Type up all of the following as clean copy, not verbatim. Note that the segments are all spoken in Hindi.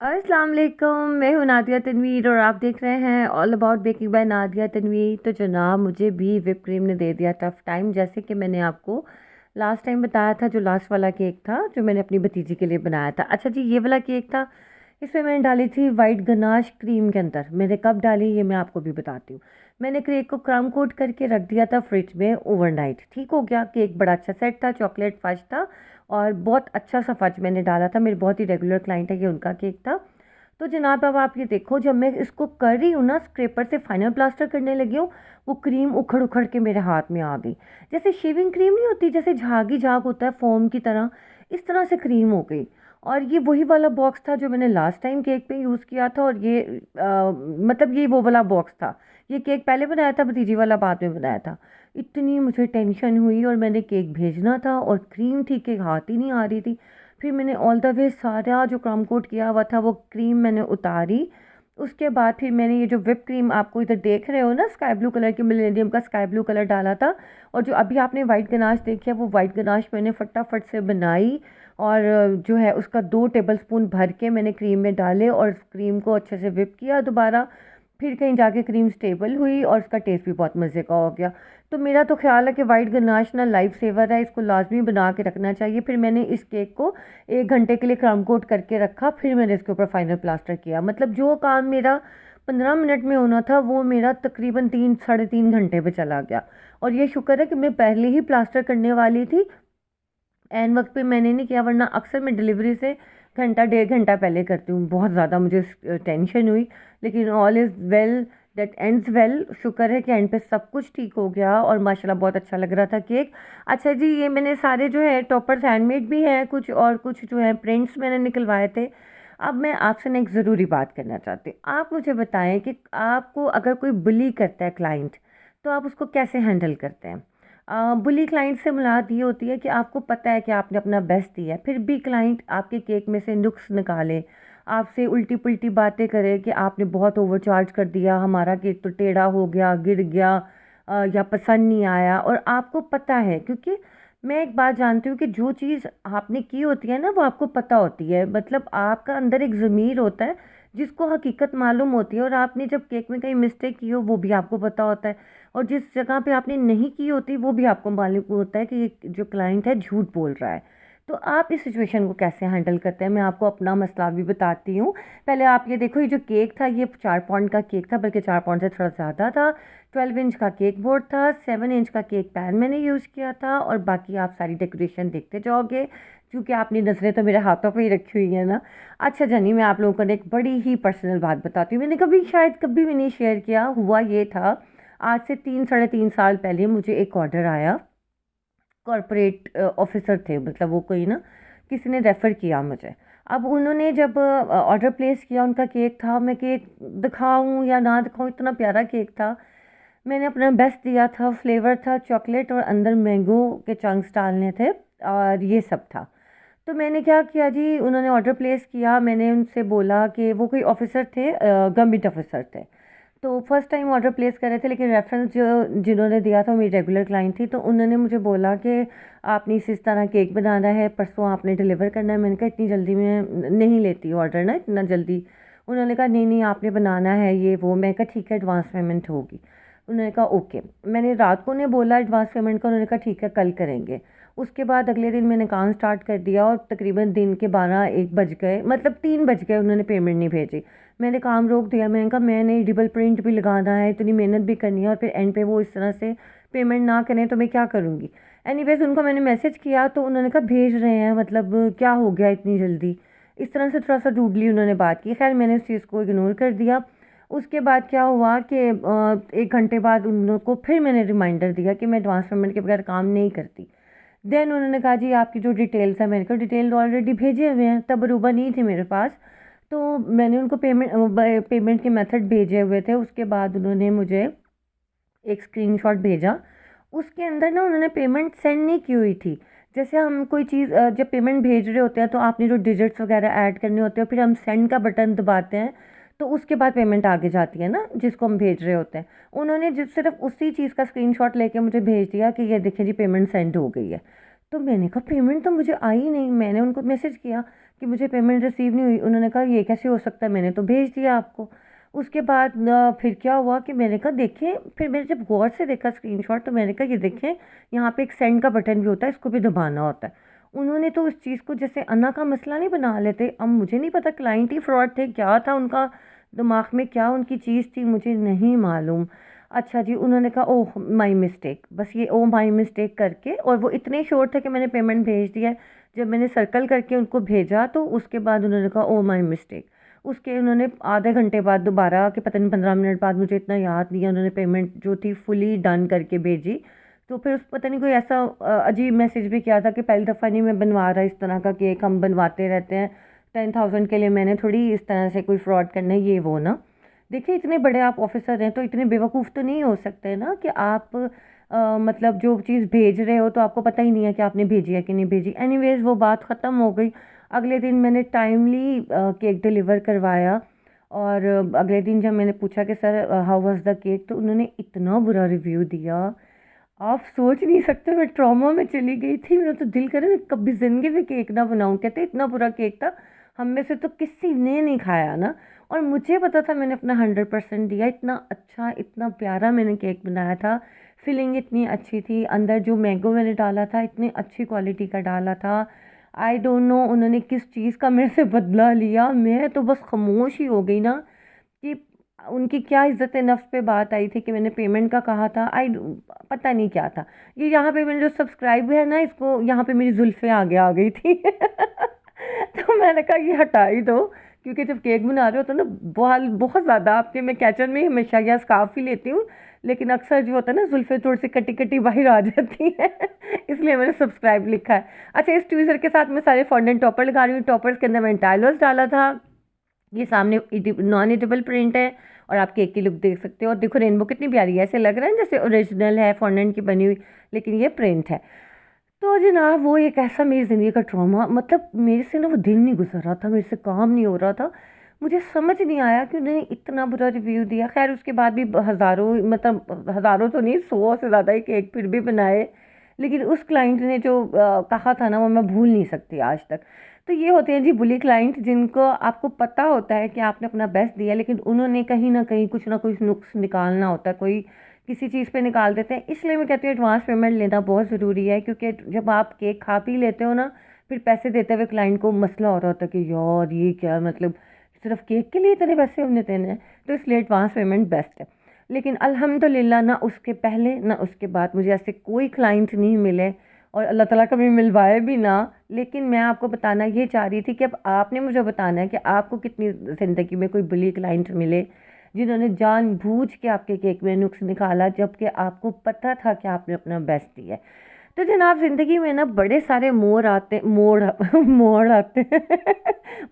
अस्सलाम वालेकुम। मैं हूँ नादिया तनवीर और आप देख रहे हैं all about baking by Nadia Tanveer. तो जनाब, मुझे भी विप क्रीम ने दे दिया टफ टाइम, जैसे कि मैंने आपको लास्ट टाइम बताया था। जो लास्ट वाला केक था जो मैंने अपनी भतीजी के लिए बनाया था, अच्छा जी, ये वाला केक था। इसमें मैंने डाली थी वाइट गनाश क्रीम के अंदर। मैंने कब डाली ये मैं आपको भी बताती हूँ। मैंने केक को क्रम कोट करके रख दिया था फ्रिज में ओवरनाइट। ठीक हो गया, केक बड़ा अच्छा सेट था, चॉकलेट फज था और बहुत अच्छा सा फज मैंने डाला था। मेरे बहुत ही रेगुलर क्लाइंट है, ये उनका केक था। तो जनाब, अब आप ये देखो, जब मैं इसको कर रही हूँ ना, स्क्रेपर से फाइनल प्लास्टर करने लगी हूँ, वो क्रीम उखड़ उखड़ के मेरे हाथ में आ गई। जैसे शेविंग क्रीम नहीं होती, जैसे झागी झाग होता है फोम की तरह, इस तरह से क्रीम हो गई। और ये वही वाला बॉक्स था जो मैंने लास्ट टाइम केक पे यूज़ किया था। और ये मतलब ये वो वाला बॉक्स था। ये केक पहले बनाया था, भतीजी वाला बाद में बनाया था। इतनी मुझे टेंशन हुई, और मैंने केक भेजना था और क्रीम थी के हाथ ही नहीं आ रही थी। फिर मैंने ऑल द वे सारा जो क्रम कोट किया हुआ था वो क्रीम मैंने उतारी। उसके बाद फिर मैंने ये जो विप क्रीम आपको इधर देख रहे हो ना, स्काई ब्लू कलर की, मिलेनियम का स्काई ब्लू कलर डाला था। और जो अभी आपने वाइट गनाश देखी है, वो वाइट गनाश मैंने फटाफट से बनाई। और जो है उसका 2 टेबल स्पून भर के मैंने क्रीम में डाले और क्रीम को अच्छे से विप किया दोबारा। फिर कहीं जाके क्रीम स्टेबल हुई और उसका टेस्ट भी बहुत मज़े का हो गया। तो मेरा तो ख्याल है कि वाइट गनाश ना लाइफ सेवर है, इसको लाजमी बना के रखना चाहिए। फिर मैंने इस केक को 1 घंटे के लिए क्रम कोट करके रखा, फिर मैंने इसके ऊपर फाइनल प्लास्टर किया। मतलब जो काम मेरा 15 मिनट में होना था, वो मेरा तकरीबन 3 साढ़े 3 घंटे पे चला गया। और ये शुक्र है कि मैं पहले ही प्लास्टर करने वाली थी, एन वक्त पे मैंने नहीं किया, वरना अक्सर मैं डिलीवरी से घंटा 1.5 घंटा पहले करती हूँ। बहुत ज़्यादा मुझे टेंशन हुई, लेकिन all is well that ends well. शुक्र है कि एंड पे सब कुछ ठीक हो गया और माशाल्लाह बहुत अच्छा लग रहा था केक। अच्छा जी, ये मैंने सारे जो है टॉपर्स हैंडमेड भी हैं कुछ, और कुछ जो है प्रिंट्स मैंने निकलवाए थे। अब मैं आपसे ना एक ज़रूरी बात करना चाहती हूँ। आप मुझे बताएं कि आपको अगर कोई बुली करता है क्लाइंट, तो आप उसको कैसे हैंडल करते हैं। बुली क्लाइंट से मुराद ये होती है कि आपको पता है कि आपने अपना बेस्ट दिया है, फिर भी क्लाइंट आपके केक में से नुक्स निकाले, आपसे उल्टी पुल्टी बातें करे कि आपने बहुत ओवरचार्ज कर दिया, हमारा केक तो टेढ़ा हो गया, गिर गया, या पसंद नहीं आया। और आपको पता है, क्योंकि मैं एक बात जानती हूँ कि जो चीज़ आपने की होती है ना, वो आपको पता होती है। मतलब आपका अंदर एक ज़मीर होता है जिसको हकीकत मालूम होती है, और आपने जब केक में कहीं मिस्टेक की हो वो भी आपको पता होता है। और जिस जगह पे आपने नहीं की होती वो भी आपको मालूम होता है कि ये जो क्लाइंट है झूठ बोल रहा है। तो आप इस सिचुएशन को कैसे हैंडल करते हैं, मैं आपको अपना मसला भी बताती हूँ। पहले आप ये देखो, ये जो केक था ये 4 पाउंड का केक था, बल्कि 4 पाउंड से थोड़ा ज़्यादा था। 12 इंच का केक बोर्ड था, 7 इंच का केक पैन मैंने यूज़ किया था, और बाकी आप सारी डेकोरेशन देखते जाओगे क्योंकि आपने नज़रें तो मेरे हाथों पे ही रखी हुई है ना। अच्छा जानी, मैं आप लोगों को एक बड़ी ही पर्सनल बात बताती हूँ। मैंने कभी शायद कभी भी नहीं शेयर किया। हुआ ये था, आज से 3 साढ़े 3 साल पहले मुझे एक ऑर्डर आया। कॉरपोरेट ऑफिसर थे, मतलब वो कोई ना, किसी ने रेफ़र किया मुझे। अब उन्होंने जब ऑर्डर प्लेस किया, उनका केक था, मैं केक दिखाऊं या ना दिखाऊं, इतना प्यारा केक था। मैंने अपना बेस्ट दिया था, फ्लेवर था चॉकलेट और अंदर मैंगो के चंक्स डालने थे, और ये सब था। तो मैंने क्या किया जी, उन्होंने ऑर्डर प्लेस किया, मैंने उनसे बोला कि वो कोई ऑफिसर थे, गवर्नमेंट ऑफिसर थे। तो फर्स्ट टाइम ऑर्डर प्लेस कर रहे थे, लेकिन रेफरेंस जो जिन्होंने दिया था वो मेरी रेगुलर क्लाइंट थी। तो उन्होंने मुझे बोला कि आपने इस तरह केक बनाना है, परसों आपने डिलीवर करना है। मैंने कहा इतनी जल्दी मैं नहीं लेती ऑर्डर ना, इतना जल्दी। उन्होंने कहा नहीं नहीं, आपने बनाना है ये वो। मैं कहा ठीक है, एडवांस पेमेंट होगी। उन्होंने कहा ओके। मैंने रात को उन्हें बोला एडवांस पेमेंट का, उन्होंने कहा ठीक है कल करेंगे। उसके बाद अगले दिन मैंने काम स्टार्ट कर दिया, और तकरीबन दिन के 12 1 बज गए, मतलब 3 बज गए, उन्होंने पेमेंट नहीं भेजी। मैंने काम रोक दिया। मैंने कहा मैंने डबल प्रिंट भी लगाना है, इतनी मेहनत भी करनी है, और फिर एंड पे वो इस तरह से पेमेंट ना करें तो मैं क्या करूँगी। एनीवेज उनको मैंने मैसेज किया तो उन्होंने कहा भेज रहे हैं, मतलब क्या हो गया इतनी जल्दी। इस तरह से थोड़ा सा रूडली उन्होंने बात की। खैर मैंने उस चीज़ को इग्नोर कर दिया। उसके बाद क्या हुआ कि 1 घंटे बाद उन लोगों को फिर मैंने रिमाइंडर दिया कि मैं एडवांस पेमेंट के बगैर काम नहीं करती। देन उन्होंने कहा जी आपकी जो डिटेल्स है, मैंने कहा डिटेल ऑलरेडी भेजे हुए हैं, तब अरूबा नहीं थी मेरे पास। तो मैंने उनको पेमेंट के मेथड भेजे हुए थे। उसके बाद उन्होंने मुझे एक स्क्रीनशॉट भेजा। उसके अंदर ना उन्होंने पेमेंट सेंड नहीं की हुई थी। जैसे हम कोई चीज़ जब पेमेंट भेज रहे होते हैं तो आपने जो डिजिट्स वगैरह ऐड करने होते हैं, फिर हम सेंड का बटन दबाते हैं, तो उसके बाद पेमेंट आगे जाती है ना जिसको हम भेज रहे होते हैं। उन्होंने जिस सिर्फ उसी चीज़ का स्क्रीनशॉट लेके मुझे भेज दिया कि ये देखिए जी पेमेंट सेंड हो गई है। तो मैंने कहा पेमेंट तो मुझे आई नहीं। मैंने उनको मैसेज किया कि मुझे पेमेंट रिसीव नहीं हुई। उन्होंने कहा ये कैसे हो सकता है, मैंने तो भेज दिया आपको। उसके बाद फिर क्या हुआ कि मैंने कहा देखें, फिर मैंने जब गौर से देखा स्क्रीनशॉट, तो मैंने कहा ये देखें, यहाँ पे एक सेंड का बटन भी होता है, इसको भी दबाना होता है। उन्होंने तो उस चीज़ को जैसे अन्ना का मसला नहीं बना लेते। अब मुझे नहीं पता क्लाइंट ही फ्रॉड थे, क्या था उनका दिमाग में, क्या उनकी चीज़ थी, मुझे नहीं मालूम। अच्छा जी, उन्होंने कहा ओह माय मिस्टेक, बस ये ओह माय मिस्टेक करके, और वो इतने श्योर थे कि मैंने पेमेंट भेज दिया है। जब मैंने सर्कल करके उनको भेजा तो उसके बाद उन्होंने कहा ओह माय मिस्टेक। उसके उन्होंने आधे घंटे बाद दोबारा, कि पता नहीं 15 मिनट बाद, मुझे इतना याद नहीं है, उन्होंने पेमेंट जो थी फुली डन करके भेजी। तो फिर उस पता नहीं कोई ऐसा अजीब मैसेज भी किया था कि पहली दफ़ा नहीं मैं बनवा रहा इस तरह का केक, हम बनवाते रहते हैं 10,000 के लिए, मैंने थोड़ी इस तरह से कोई फ्रॉड करना है, ये वो ना। देखिए इतने बड़े आप ऑफिसर हैं तो इतने बेवकूफ़ तो नहीं हो सकते ना कि आप मतलब जो चीज़ भेज रहे हो तो आपको पता ही नहीं है कि आपने भेजी है कि नहीं भेजी। एनीवेज वो बात ख़त्म हो गई। अगले दिन मैंने टाइमली केक डिलीवर करवाया, और अगले दिन जब मैंने पूछा कि sir how was the cake, तो उन्होंने इतना बुरा रिव्यू दिया, आप सोच नहीं सकते। मैं ट्रॉमा में चली गई थी, मेरा तो दिल करे मैं कभी ज़िंदगी में केक ना बनाऊं। कहते इतना बुरा केक था, हम में से तो किसी ने नहीं खाया ना। और मुझे पता था मैंने अपना 100% दिया, इतना अच्छा इतना प्यारा मैंने केक बनाया था, फिलिंग इतनी अच्छी थी, अंदर जो मैंगो मैंने डाला था इतनी अच्छी क्वालिटी का डाला था। आई डोंट नो उन्होंने किस चीज़ का मेरे से बदला लिया, मैं तो बस खामोश ही हो गई ना कि उनकी क्या इज़्ज़त नफ्स पे बात आई थी कि मैंने पेमेंट का कहा था। पता नहीं क्या था। ये यहाँ पे मैंने जो सब्सक्राइब है ना, इसको यहाँ पे मेरी जुल्फ़ें आगे आ गई थी तो मैंने कहा ये हटा ही दो, क्योंकि जब केक बना रहे हो तो ना बहुत बहुत ज़्यादा आपके, मैं कैचर में हमेशा या स्कार्फ ही लेती हूँ, लेकिन अक्सर जो होता है ना जुल्फ़ें थोड़ी सी कटी कटी बाहर आ जाती हैं इसलिए मैंने सब्सक्राइब लिखा है। अच्छा, इस ट्वीज़र के साथ मैं सारे फॉन्डेंट टॉपर लगा रही हूँ। टॉपर्स के अंदर मैंने टाइलर्स डाला था। ये सामने नॉन एडिबल प्रिंट है, और आप केक की लुक देख सकते हो। और देखो रेनबो कितनी प्यारी है, ऐसे लग रहा है जैसे ओरिजिनल है फॉन्डेंट की बनी हुई, लेकिन ये प्रिंट है। तो जनाब वो एक ऐसा मेरी ज़िंदगी का ट्रॉमा, मतलब मेरे से ना वो दिन नहीं गुजर रहा था, मेरे से काम नहीं हो रहा था। मुझे समझ नहीं आया कि उन्होंने इतना बुरा रिव्यू दिया। खैर उसके बाद भी हज़ारों, मतलब हज़ारों तो नहीं, 100 से ज़्यादा ही केक फिर भी बनाए, लेकिन उस क्लाइंट ने जो कहा था ना वो मैं भूल नहीं सकती आज तक। तो ये होते हैं जी बुली क्लाइंट, जिनको आपको पता होता है कि आपने अपना बेस्ट दिया, लेकिन उन्होंने कहीं ना कहीं कुछ ना कुछ नुक्स निकालना होता है, कोई किसी चीज़ पे निकाल देते हैं। इसलिए मैं कहती हूँ एडवांस पेमेंट लेना बहुत ज़रूरी है, क्योंकि जब आप केक खा पी लेते हो ना, फिर पैसे देते हुए क्लाइंट को मसला हो रहा होता है कि यार ये क्या, मतलब सिर्फ केक के लिए इतने पैसे हमने देने हैं। तो इसलिए एडवांस पेमेंट बेस्ट है। लेकिन अल्हम्दुलिल्लाह ना उसके पहले ना उसके बाद मुझे ऐसे कोई क्लाइंट नहीं मिले, और अल्लाह ताला कभी मिलवाए भी ना। लेकिन मैं आपको बताना ये चाह रही थी कि अब आपने मुझे बताना है कि आपको कितनी ज़िंदगी में कोई बुली क्लाइंट मिले जिन्होंने जानबूझ के आपके केक में नुक्स निकाला, जबकि आपको पता था कि आपने अपना बेस्ट दिया है। तो जनाब ज़िंदगी में ना बड़े सारे मोड़ आते, मोड़ मोड़ आते हैं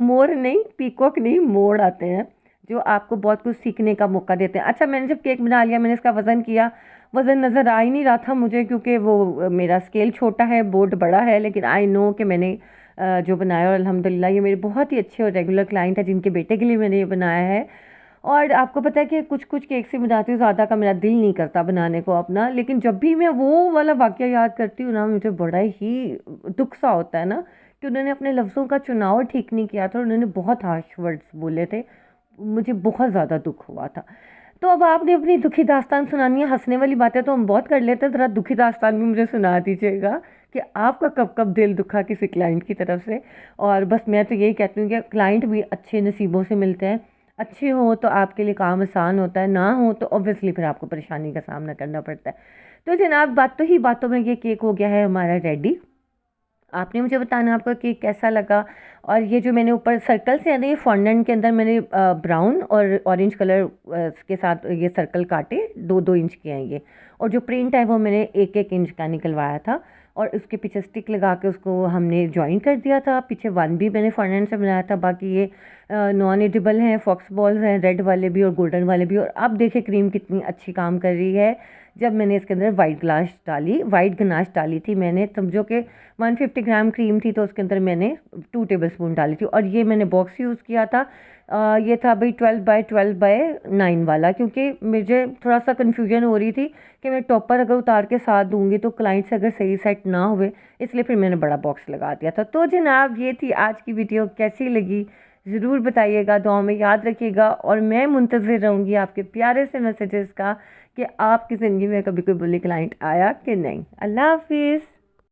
मोड़ नहीं, पीकॉक नहीं, मोड़ आते हैं जो आपको बहुत कुछ सीखने का मौका देते हैं। अच्छा, मैंने जब केक बना लिया, मैंने इसका वज़न किया, वज़न नज़र आ ही नहीं रहा था मुझे, क्योंकि वो मेरा स्केल छोटा है, बोर्ड बड़ा है। लेकिन आई नो कि मैंने जो बनाया, और अल्हम्दुलिल्लाह ये मेरे बहुत ही अच्छे और रेगुलर क्लाइंट है जिनके बेटे के लिए मैंने ये बनाया है। और आपको पता है कि कुछ कुछ केक से बनाती हूँ, ज़्यादा का मेरा दिल नहीं करता बनाने को अपना, लेकिन जब भी मैं वो वाला वाक़या याद करती हूँ ना, मुझे बड़ा ही दुख सा होता है ना कि उन्होंने अपने लफ्ज़ों का चुनाव ठीक नहीं किया था, और उन्होंने बहुत हार्श वर्ड्स बोले थे। मुझे बहुत ज़्यादा दुख हुआ था। तो अब आपने अपनी दुखी दास्तान सुनानी है। हंसने वाली बातें तो हम बहुत कर लेते हैं, ज़रा दुखी दास्तान भी मुझे सुना दीजिएगा कि आपका कब कब दिल दुखा किसी क्लाइंट की तरफ से। और बस मैं तो यही कहती हूँ कि क्लाइंट भी अच्छे नसीबों से मिलते हैं, अच्छे हो तो आपके लिए काम आसान होता है, ना हो तो ऑब्वियसली फिर आपको परेशानी का सामना करना पड़ता है। तो जनाब बातों ही बातों में ये केक हो गया है हमारा रेडी। आपने मुझे बताना आपका केक कैसा लगा। और ये जो मैंने ऊपर सर्कल से है ना, ये फॉन्डेंट के अंदर मैंने ब्राउन और ऑरेंज कलर के साथ ये सर्कल काटे, 2-2 इंच के हैं ये। और जो प्रिंट है वो मैंने 1-1 इंच का निकलवाया था, और उसके पीछे स्टिक लगा के उसको हमने ज्वाइन कर दिया था। पीछे 1 भी मैंने फॉन्डेंट से बनाया था। बाकी ये नॉन एडिबल हैं, फॉक्स बॉल्स हैं, रेड वाले भी और गोल्डन वाले भी। और अब देखिए क्रीम कितनी अच्छी काम कर रही है, जब मैंने इसके अंदर वाइट गनाश डाली थी मैंने, समझो कि 150 ग्राम क्रीम थी तो उसके अंदर मैंने 2 टेबलस्पून डाली थी। और ये मैंने बॉक्स यूज़ किया था, ये था भाई 12x12x9 वाला, क्योंकि मुझे थोड़ा सा कन्फ्यूजन हो रही थी कि मैं टॉपर अगर उतार के साथ दूंगी तो क्लाइंट से अगर सही सेट ना हुए, इसलिए फिर मैंने बड़ा बॉक्स लगा दिया था। तो जनाब ये थी आज की वीडियो, कैसी लगी ज़रूर बताइएगा, दुआ में याद रखिएगा। और मैं मुंतज़िर रहूँगी आपके प्यारे से मैसेजेस का कि आपकी ज़िंदगी में कभी कोई बुली क्लाइंट आया कि नहीं। अल्लाह हाफिज़।